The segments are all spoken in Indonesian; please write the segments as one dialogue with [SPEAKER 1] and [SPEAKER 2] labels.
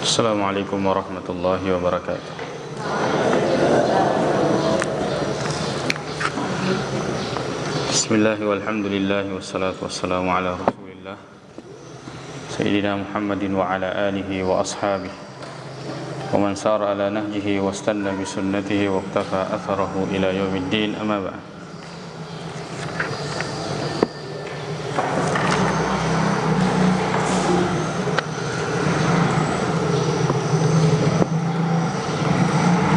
[SPEAKER 1] Assalamualaikum warahmatullahi wabarakatuh. Bismillahi walhamdulillahi wassalatu wassalamu ala rasulillah Sayyidina Muhammadin wa ala alihi wa ashabihi wa man sara ala nahjihi wa istanna bi sunnatihi wa iktafa atharahu ila yaumiddin, amma ba'd.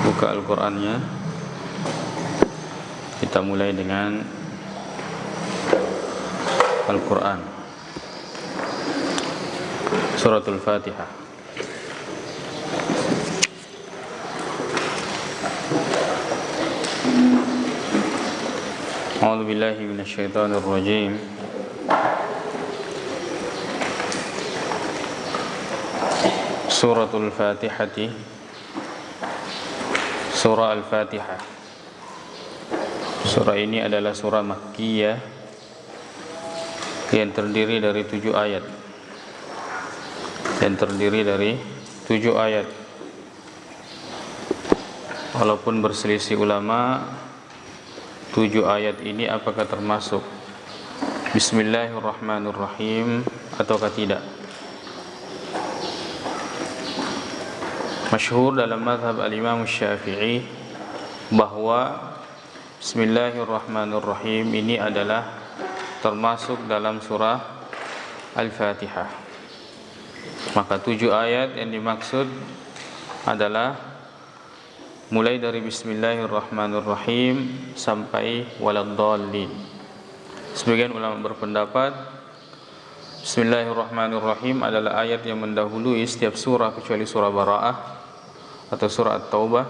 [SPEAKER 1] Buka Al-Qur'annya. Kita mulai dengan Al-Quran, Suratul Fatihah. A'udzu billahi minasyaitonir rajim. Suratul Fatihati, Surah Al-Fatihah. Surah ini adalah surah Makkiyah yang terdiri dari 7 ayat. Walaupun berselisih ulama 7 ayat ini apakah termasuk Bismillahirrahmanirrahim ataukah tidak. Masyhur dalam mazhab al-Imam Syafi'i bahwa Bismillahirrahmanirrahim ini adalah termasuk dalam surah Al-Fatihah. Maka 7 ayat yang dimaksud adalah mulai dari Bismillahirrahmanirrahim sampai waladdallin. Sebagian ulama berpendapat Bismillahirrahmanirrahim adalah ayat yang mendahului setiap surah kecuali surah Bara'ah atau surah At-Taubah.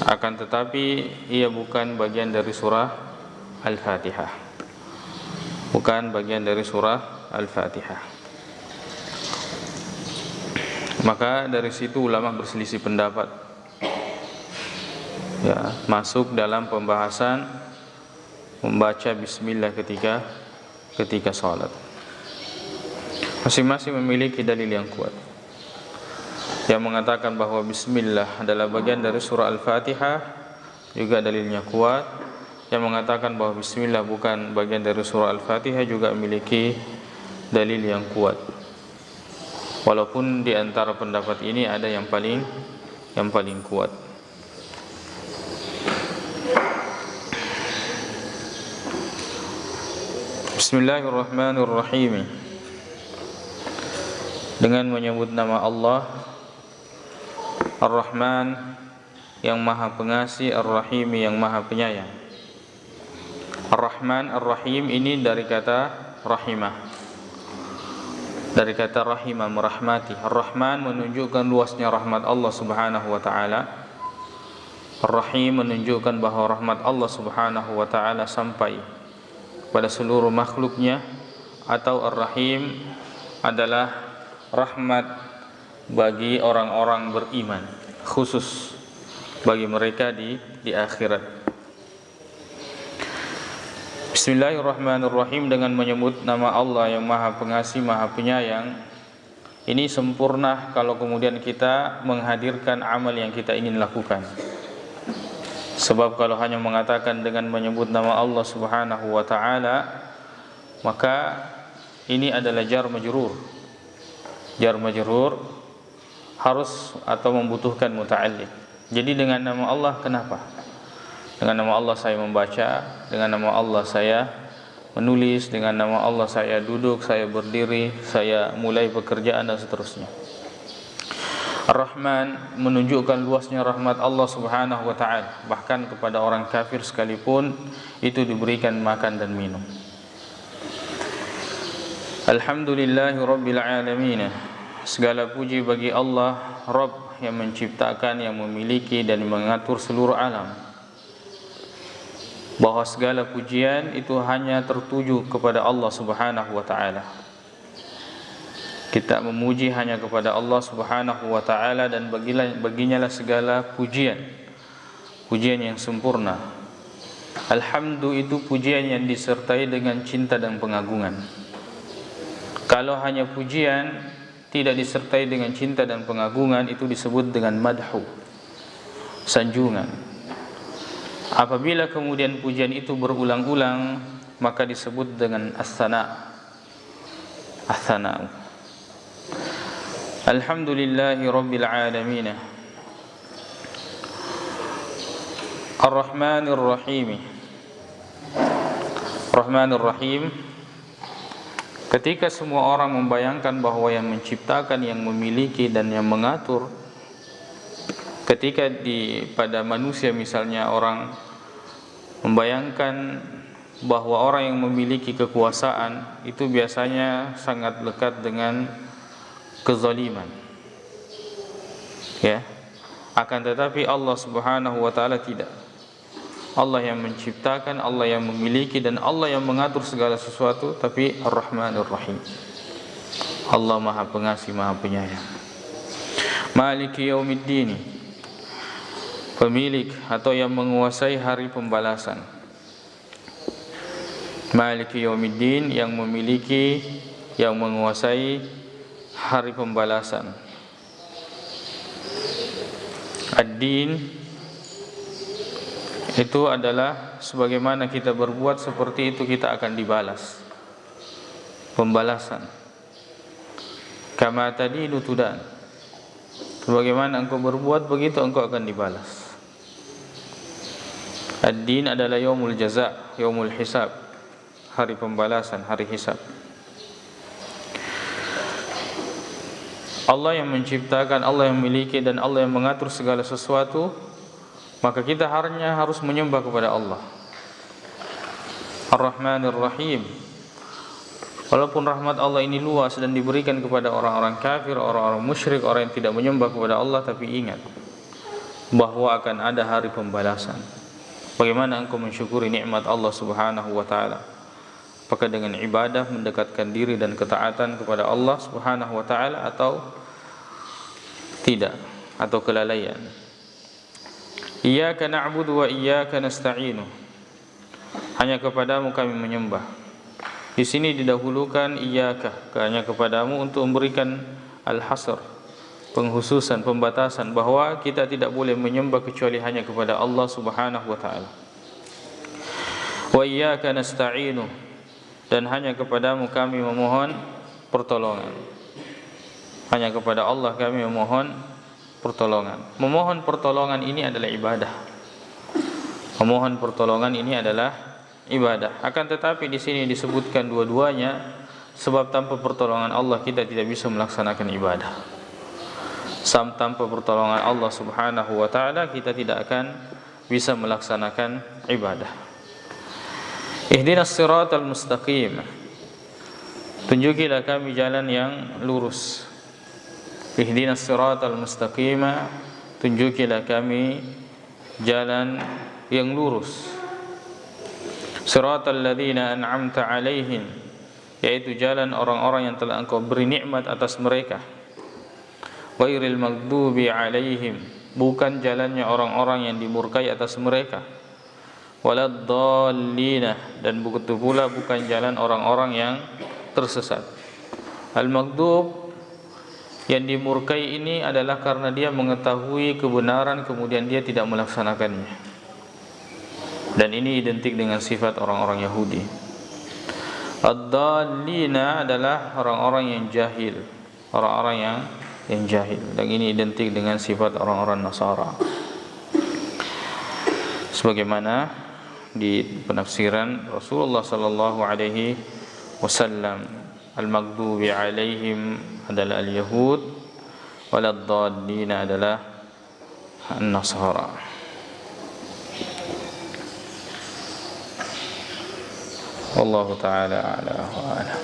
[SPEAKER 1] Akan tetapi ia bukan bagian dari surah Al-Fatihah. Maka dari situ ulama berselisih pendapat, ya, masuk dalam pembahasan membaca bismillah ketika salat. Masing-masing memiliki dalil yang kuat yang mengatakan bahwa bismillah adalah bagian dari surah Al-Fatihah, juga dalilnya kuat. Yang mengatakan bahwa bismillah bukan bagian dari surah Al-Fatihah juga memiliki dalil yang kuat. Walaupun di antara pendapat ini ada yang paling kuat. Bismillahirrahmanirrahim. Dengan menyebut nama Allah Ar-Rahman yang Maha Pengasih, Ar-Rahim yang Maha Penyayang. Ar-Rahman, Ar-Rahim ini dari kata rahimah. Dari kata rahimah, merahmati. Ar-Rahman menunjukkan luasnya rahmat Allah Subhanahu wa taala. Ar-Rahim menunjukkan bahwa rahmat Allah Subhanahu wa taala sampai pada seluruh makhluknya. Atau Ar-Rahim adalah rahmat bagi orang-orang beriman, khusus bagi mereka di akhirat. Bismillahirrahmanirrahim, dengan menyebut nama Allah yang Maha Pengasih, Maha Penyayang. Ini sempurna kalau kemudian kita menghadirkan amal yang kita ingin lakukan. Sebab kalau hanya mengatakan dengan menyebut nama Allah Subhanahu wa taala, maka ini adalah jar majrur. Jar majrur harus atau membutuhkan muta'alliq. Jadi dengan nama Allah kenapa? Dengan nama Allah saya membaca, dengan nama Allah saya menulis, dengan nama Allah saya duduk, saya berdiri, saya mulai pekerjaan dan seterusnya. Ar-Rahman menunjukkan luasnya rahmat Allah Subhanahu wa taala. Bahkan kepada orang kafir sekalipun itu diberikan makan dan minum. Alhamdulillahirabbil alamin. Segala puji bagi Allah, Rabb yang menciptakan, yang memiliki dan mengatur seluruh alam. Bahwa segala pujian itu hanya tertuju kepada Allah Subhanahu wa taala. Kita memuji hanya kepada Allah Subhanahu wa taala dan baginyalah segala pujian. Pujian yang sempurna. Alhamdu itu pujian yang disertai dengan cinta dan pengagungan. Kalau hanya pujian tidak disertai dengan cinta dan pengagungan, itu disebut dengan madhu, sanjungan. Apabila kemudian pujian itu berulang-ulang, maka disebut dengan as-sana. As-sana. Alhamdulillahi rabbil alamin, Ar-Rahmanir Rahim. Rahmanir Rahim, ketika semua orang membayangkan bahwa yang menciptakan, yang memiliki dan yang mengatur, ketika pada manusia misalnya orang membayangkan bahwa orang yang memiliki kekuasaan itu biasanya sangat dekat dengan kezaliman, ya. Akan tetapi Allah Subhanahu wa taala tidak. Allah yang menciptakan, Allah yang memiliki dan Allah yang mengatur segala sesuatu, tapi Ar-Rahmanir Rahim. Allah Maha Pengasih, Maha Penyayang. Maliki Yaumiddin, pemilik atau yang menguasai hari pembalasan. Maliki Yaumiddin, yang memiliki, yang menguasai hari pembalasan. Ad-Din itu adalah sebagaimana kita berbuat seperti itu kita akan dibalas. Pembalasan. Kama tadinu tudan. Sebagaimana engkau berbuat, begitu engkau akan dibalas. Ad-Din adalah yaumul jaza, yaumul hisab, hari pembalasan, hari hisab. Allah yang menciptakan, Allah yang memiliki dan Allah yang mengatur segala sesuatu, maka kita harus menyembah kepada Allah. Ar-Rahmanir Rahim. Walaupun rahmat Allah ini luas dan diberikan kepada orang-orang kafir, orang-orang musyrik, orang yang tidak menyembah kepada Allah, tapi ingat bahwa akan ada hari pembalasan. Bagaimana engkau mensyukuri nikmat Allah Subhanahu wa taala? Apakah dengan ibadah, mendekatkan diri dan ketaatan kepada Allah Subhanahu wa taala, atau tidak, atau kelalaian? Iyyaka na'budu wa iyyaka nasta'inu. Hanya kepadamu kami menyembah. Di sini didahulukan iyyaka, hanya kepadamu, untuk memberikan al-hasr, penghususan, pembatasan, bahwa kita tidak boleh menyembah kecuali hanya kepada Allah Subhanahu wa taala. Wa iyyaka nasta'inu, dan hanya kepadamu kami memohon pertolongan. Hanya kepada Allah kami memohon pertolongan. Memohon pertolongan ini adalah ibadah. Memohon pertolongan ini adalah ibadah. Akan tetapi di sini disebutkan dua-duanya, sebab tanpa pertolongan Allah kita tidak bisa melaksanakan ibadah. Tanpa pertolongan Allah Subhanahu wa taala kita tidak akan bisa melaksanakan ibadah. Ihdinas siratal mustaqim. Tunjukilah kami jalan yang lurus. Ihdinas siratal mustaqima, tunjukilah kami jalan yang lurus. Siratal ladzina an'amta 'alaihim, yaitu jalan orang-orang yang telah engkau beri nikmat atas mereka. Ghairil maghdubi 'alaihim, bukan jalannya orang-orang yang dimurkai atas mereka. Waladdallina, dan begitu pula bukan jalan orang-orang yang tersesat. Al-maghdub, yang dimurkai ini adalah karena dia mengetahui kebenaran kemudian dia tidak melaksanakannya, dan ini identik dengan sifat orang-orang Yahudi. Ad-dallina adalah orang-orang yang jahil, orang-orang yang jahil, dan ini identik dengan sifat orang-orang Nasara. Sebagaimana di penafsiran Rasulullah sallallahu alaihi wasallam, al-maghdubi alaihim adalah al-yahud, waladdallina adalah an-nasara. Wallahu ta'ala a'la wa a'lam.